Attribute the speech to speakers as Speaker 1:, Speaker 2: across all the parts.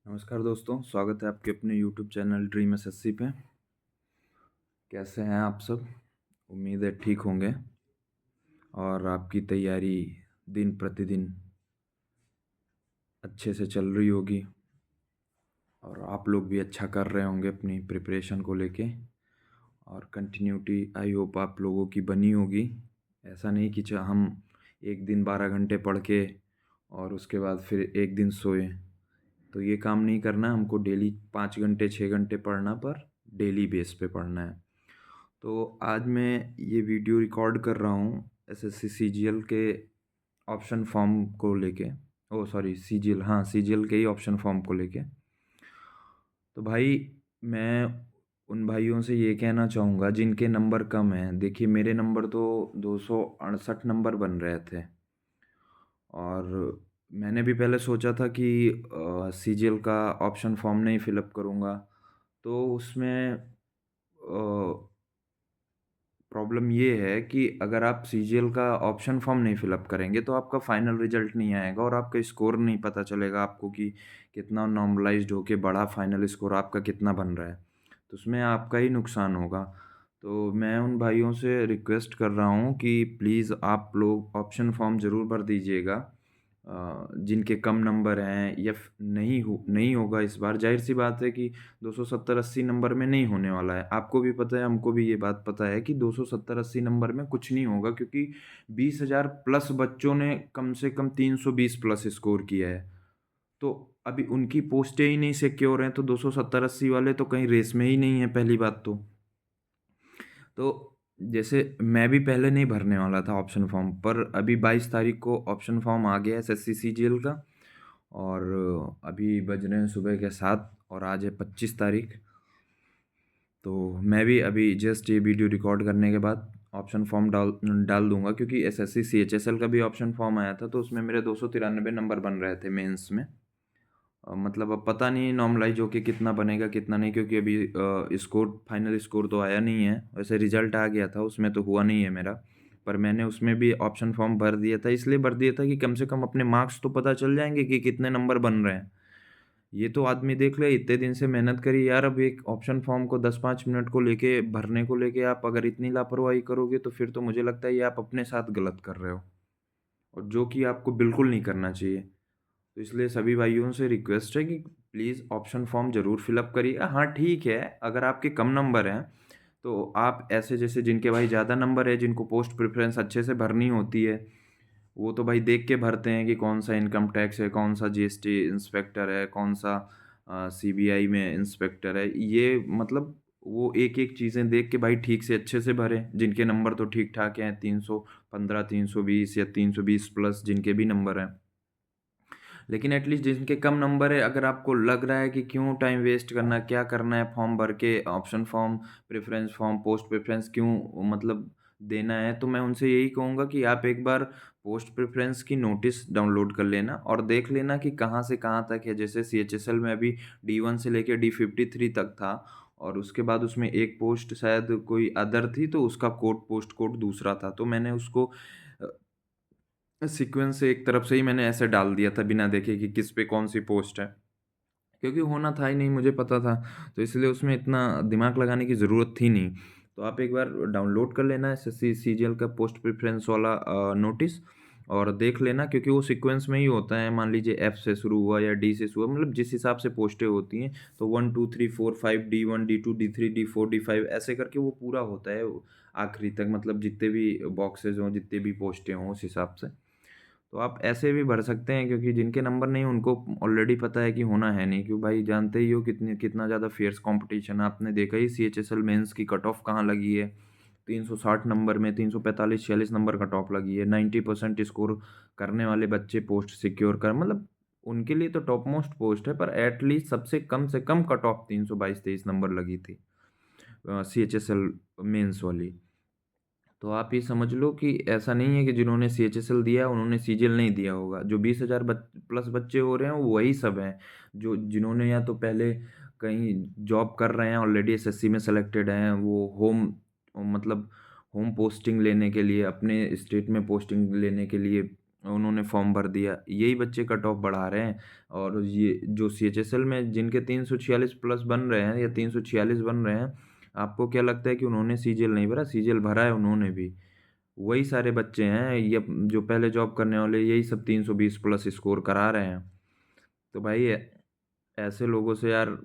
Speaker 1: नमस्कार दोस्तों, स्वागत है आपके अपने यूट्यूब चैनल ड्रीम एसएससी पे। कैसे हैं आप सब? उम्मीद है ठीक होंगे और आपकी तैयारी दिन प्रतिदिन अच्छे से चल रही होगी और आप लोग भी अच्छा कर रहे होंगे अपनी प्रिपरेशन को लेके। और कंटिन्यूटी आई होप आप लोगों की बनी होगी। ऐसा नहीं कि हम एक दिन 12 घंटे पढ़ के और उसके बाद फिर एक दिन सोए, तो ये काम नहीं करना। हमको डेली 5 घंटे 6 घंटे पढ़ना, पर डेली बेस पे पढ़ना है। तो आज मैं ये वीडियो रिकॉर्ड कर रहा हूँ एसएससी सीजीएल के ऑप्शन फॉर्म को लेके। ओ सॉरी, सीजीएल, हाँ सीजीएल के ही ऑप्शन फॉर्म को लेके। तो भाई, मैं उन भाइयों से ये कहना चाहूँगा जिनके नंबर कम हैं। देखिए, मेरे नंबर तो 268 नंबर बन रहे थे और मैंने भी पहले सोचा था कि सीजीएल का ऑप्शन फॉर्म नहीं फिलअप करूँगा। तो उसमें प्रॉब्लम ये है कि अगर आप सीजीएल का ऑप्शन फॉर्म नहीं फिलअप करेंगे तो आपका फाइनल रिजल्ट नहीं आएगा और आपका स्कोर नहीं पता चलेगा आपको कि कितना नॉर्मलाइज्ड होके बढ़ा फाइनल स्कोर आपका कितना बन रहा है। तो उसमें आपका ही नुकसान होगा। तो मैं उन भाइयों से रिक्वेस्ट कर रहा हूँ कि प्लीज़ आप लोग ऑप्शन फॉर्म ज़रूर भर दीजिएगा। जिनके कम नंबर हैं या नहीं होगा इस बार, जाहिर सी बात है कि 270-80 नंबर में नहीं होने वाला है। आपको भी पता है, हमको भी ये बात पता है कि 270-80 नंबर में कुछ नहीं होगा, क्योंकि 20,000 प्लस बच्चों ने कम से कम 320 प्लस स्कोर किया है। तो अभी उनकी पोस्टें ही नहीं सिक्योर हैं, तो 270-80 वाले तो कहीं रेस में ही नहीं है, पहली बात तो जैसे मैं भी पहले नहीं भरने वाला था ऑप्शन फॉर्म, पर अभी 22 तारीख को ऑप्शन फॉर्म आ गया है एसएससी सीजीएल का। और अभी बज रहे हैं सुबह के 7 और आज है 25 तारीख। तो मैं भी अभी जस्ट ये वीडियो रिकॉर्ड करने के बाद ऑप्शन फॉर्म डाल डाल दूंगा, क्योंकि एसएससी सीएचएसएल का भी ऑप्शन फॉर्म आया था तो उसमें मेरे 293 नंबर बन रहे थे मेंस में। मतलब अब पता नहीं नॉर्मलाइज होके कितना बनेगा कितना नहीं, क्योंकि अभी स्कोर फाइनल स्कोर तो आया नहीं है। वैसे रिजल्ट आ गया था, उसमें तो हुआ नहीं है मेरा, पर मैंने उसमें भी ऑप्शन फॉर्म भर दिया था। इसलिए भर दिया था कि कम से कम अपने मार्क्स तो पता चल जाएंगे कि कितने नंबर बन रहे हैं। ये तो आदमी देख ले, इतने दिन से मेहनत करी यार, अब एक ऑप्शन फॉर्म को 10-5 मिनट को लेके भरने को लेके आप अगर इतनी लापरवाही करोगे तो फिर तो मुझे लगता है ये आप अपने साथ गलत कर रहे हो, और जो कि आपको बिल्कुल नहीं करना चाहिए। तो इसलिए सभी भाइयों से रिक्वेस्ट है कि प्लीज़ ऑप्शन फॉर्म ज़रूर फिलअप करिए। हाँ ठीक है, अगर आपके कम नंबर हैं तो आप ऐसे जैसे जिनके भाई ज़्यादा नंबर है, जिनको पोस्ट प्रेफरेंस अच्छे से भरनी होती है, वो तो भाई देख के भरते हैं कि कौन सा इनकम टैक्स है, कौन सा जीएसटी इंस्पेक्टर है, कौन सा सीबीआई में इंस्पेक्टर है। ये मतलब वो एक एक चीज़ें देख के भाई ठीक से अच्छे से भरें। जिनके नंबर तो ठीक ठाक हैं, 315 320 या 320 प्लस जिनके भी नंबर हैं, लेकिन एटलीस्ट जिनके कम नंबर है, अगर आपको लग रहा है कि क्यों टाइम वेस्ट करना, क्या करना है फॉर्म भर के, option form, preference form, post preference क्यों मतलब देना है, तो मैं उनसे यही कहूँगा कि आप एक बार पोस्ट प्रेफरेंस की नोटिस डाउनलोड कर लेना और देख लेना कि कहाँ से कहाँ तक है। जैसे सीएचएसएल में अभी D1 से लेके D53 तक था, और उसके बाद उसमें एक पोस्ट शायद कोई अदर थी, तो उसका कोड पोस्ट कोड दूसरा था, तो मैंने उसको सीक्वेंस से एक तरफ से ही मैंने ऐसे डाल दिया था बिना देखे कि किस पे कौन सी पोस्ट है, क्योंकि होना था ही नहीं, मुझे पता था। तो इसलिए उसमें इतना दिमाग लगाने की ज़रूरत थी नहीं। तो आप एक बार डाउनलोड कर लेना एसएससी सीजीएल का पोस्ट प्रेफरेंस वाला नोटिस, और देख लेना, क्योंकि वो सीक्वेंस में ही होता है। मान लीजिए एफ से शुरू हुआ या डी से शुरू हुआ, मतलब जिस हिसाब से पोस्टें होती हैं, तो 1 2 3 4 5 D1 D2 D3 D4 D5 ऐसे करके वो पूरा होता है आखिरी तक, मतलब जितने भी बॉक्सेज हों, जितने भी पोस्टें हों, उस हिसाब से। तो आप ऐसे भी भर सकते हैं, क्योंकि जिनके नंबर नहीं उनको ऑलरेडी पता है कि होना है नहीं, क्यों भाई जानते ही हो कितना ज़्यादा फेयर्स कंपटीशन है। आपने देखा ही सीएचएसएल मेंस की कट ऑफ कहाँ लगी है। 360 नंबर में 345-46 नंबर कट ऑफ लगी है। 90% स्कोर करने वाले बच्चे पोस्ट सिक्योर कर, मतलब उनके लिए तो टॉप मोस्ट पोस्ट है, पर एटलीस्ट सबसे कम से कम कट ऑफ 322-23 नंबर लगी थी सीएचएसएल मेंस वाली। तो आप ये समझ लो कि ऐसा नहीं है कि जिन्होंने सीएचएसएल दिया उन्होंने सीजीएल नहीं दिया होगा। जो 20,000 प्लस बच्चे हो रहे हैं वो वही सब हैं, जो जिन्होंने या तो पहले कहीं जॉब कर रहे हैं, ऑलरेडी एसएससी में सेलेक्टेड हैं, वो मतलब होम पोस्टिंग लेने के लिए, अपने स्टेट में पोस्टिंग लेने के लिए उन्होंने फॉर्म भर दिया, यही बच्चे कट ऑफ बढ़ा रहे हैं। और ये जो सीएचएसएल में जिनके 346 प्लस बन रहे हैं या 346 बन रहे हैं, आपको क्या लगता है कि उन्होंने सीजीएल नहीं भरा? सीजीएल भरा है उन्होंने भी। वही सारे बच्चे हैं ये जो पहले जॉब करने वाले, यही सब 320 प्लस स्कोर करा रहे हैं। तो भाई ऐसे लोगों से यार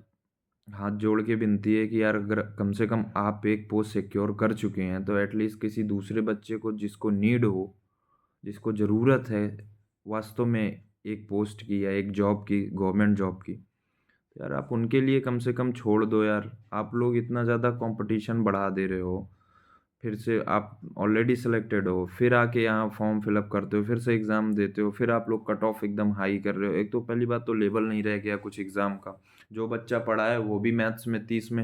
Speaker 1: हाथ जोड़ के विनती है कि यार अगर कम से कम आप एक पोस्ट सिक्योर कर चुके हैं तो एटलीस्ट किसी दूसरे बच्चे को जिसको नीड हो, जिसको ज़रूरत है वास्तव में एक पोस्ट की या एक जॉब की, गवर्नमेंट जॉब की, तो यार आप उनके लिए कम से कम छोड़ दो यार। आप लोग इतना ज़्यादा कंपटीशन बढ़ा दे रहे हो, फिर से आप ऑलरेडी सिलेक्टेड हो, फिर आके यहाँ फॉर्म फिलअप करते हो, फिर से एग्ज़ाम देते हो, फिर आप लोग कट ऑफ एकदम हाई कर रहे हो। एक तो पहली बात तो लेवल नहीं रह गया कुछ एग्ज़ाम का। जो बच्चा पढ़ा है वो भी मैथ्स में 30 में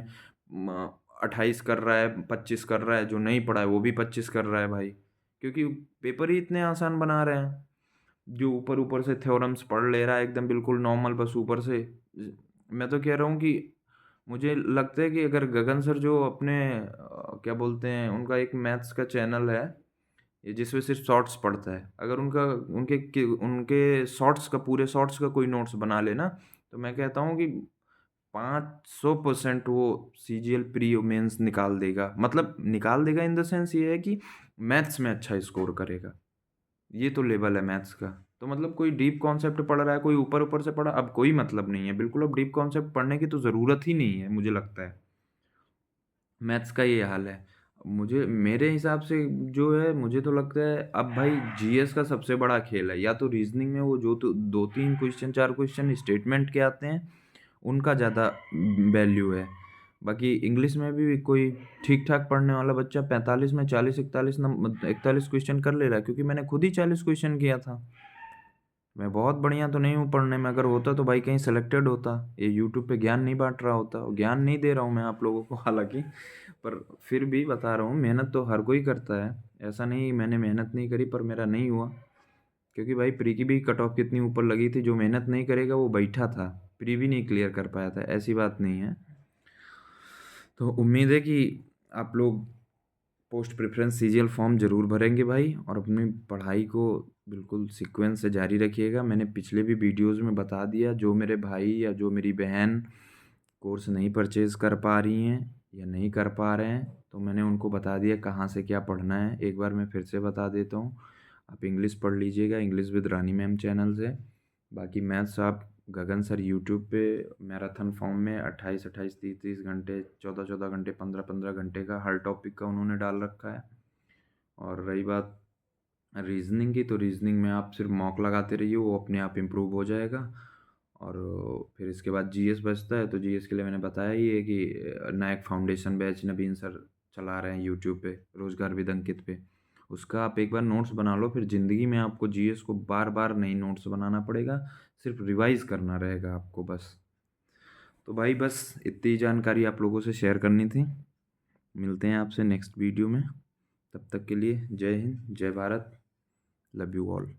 Speaker 1: 28 कर रहा है, 25 कर रहा है, जो नहीं पढ़ा है वो भी 25 कर रहा है भाई। क्योंकि पेपर ही इतने आसान बना रहे हैं। जो ऊपर-ऊपर से थ्योरम्स पढ़ ले रहा है एकदम बिल्कुल नॉर्मल, बस ऊपर से। मैं तो कह रहा हूँ कि मुझे लगता है कि अगर गगन सर जो अपने क्या बोलते हैं, उनका एक मैथ्स का चैनल है, ये जिसमें सिर्फ शॉर्ट्स पढ़ता है। अगर उनके शॉर्ट्स का, पूरे शॉर्ट्स का कोई नोट्स बना लेना, तो मैं कहता हूँ कि 500% वो सीजीएल प्री और मेंस निकाल देगा। मतलब निकाल देगा इन द सेंस ये है कि मैथ्स में अच्छा स्कोर करेगा। ये तो लेवल है मैथ्स का। तो मतलब कोई डीप कॉन्सेप्ट पढ़ रहा है, कोई ऊपर-ऊपर से पढ़ा, अब कोई मतलब नहीं है। बिल्कुल अब डीप कॉन्सेप्ट पढ़ने की तो ज़रूरत ही नहीं है, मुझे लगता है। मैथ्स का ये हाल है। मुझे मेरे हिसाब से जो है, मुझे तो लगता है अब भाई जीएस का सबसे बड़ा खेल है। या तो रीज़निंग में वो जो तो 2-3 क्वेश्चन, 4 क्वेश्चन स्टेटमेंट के आते हैं, उनका ज़्यादा वैल्यू है। बाकी इंग्लिश में भी कोई ठीक-ठाक पढ़ने वाला बच्चा 45 में 40-41 41 क्वेश्चन कर ले रहा है, क्योंकि मैंने खुद ही 40 क्वेश्चन किया था। मैं बहुत बढ़िया तो नहीं हूँ पढ़ने में, अगर होता तो भाई कहीं सेलेक्टेड होता। ये यूट्यूब पे ज्ञान नहीं बाँट रहा होता, और ज्ञान नहीं दे रहा हूँ मैं आप लोगों को हालाँकि, पर फिर भी बता रहा हूँ, मेहनत तो हर कोई करता है। ऐसा नहीं मैंने मेहनत नहीं करी पर मेरा नहीं हुआ, क्योंकि भाई प्री की भी कट ऑफ कितनी ऊपर लगी थी, जो मेहनत नहीं करेगा वो बैठा था, प्री भी नहीं क्लियर कर पाया था, ऐसी बात नहीं है। तो उम्मीद है कि आप लोग पोस्ट प्रेफ़रेंस सीजीएल फॉर्म ज़रूर भरेंगे भाई, और अपनी पढ़ाई को बिल्कुल सीक्वेंस से जारी रखिएगा। मैंने पिछले भी वीडियोज़ में बता दिया, जो मेरे भाई या जो मेरी बहन कोर्स नहीं परचेज़ कर पा रही हैं या नहीं कर पा रहे हैं, तो मैंने उनको बता दिया कहाँ से क्या पढ़ना है। एक बार मैं फिर से बता देता हूँ, आप इंग्लिश पढ़ लीजिएगा, English with Rani ma'am channel से। बाकी मैथ्स आप गगन सर यूट्यूब पे मैराथन फॉर्म में 28-28, 30-30 घंटे, 14-14 घंटे, 15-15 घंटे का हर टॉपिक का उन्होंने डाल रखा है। और रही बात रीज़निंग की, तो रीज़निंग में आप सिर्फ मॉक लगाते रहिए, वो अपने आप इम्प्रूव हो जाएगा। और फिर इसके बाद जीएस बचता है, तो जीएस के लिए मैंने बताया ही है कि नायक फाउंडेशन बैच नवीन सर चला रहे हैं यूट्यूब पे, रोज़गार विद अंकित पे। उसका आप एक बार नोट्स बना लो, फिर ज़िंदगी में आपको जीएस को बार-बार नहीं नोट्स बनाना पड़ेगा, सिर्फ रिवाइज़ करना रहेगा आपको बस। तो भाई बस इतनी जानकारी आप लोगों से शेयर करनी थी। मिलते हैं आपसे नेक्स्ट वीडियो में। तब तक के लिए जय हिंद, जय भारत, लव यू ऑल।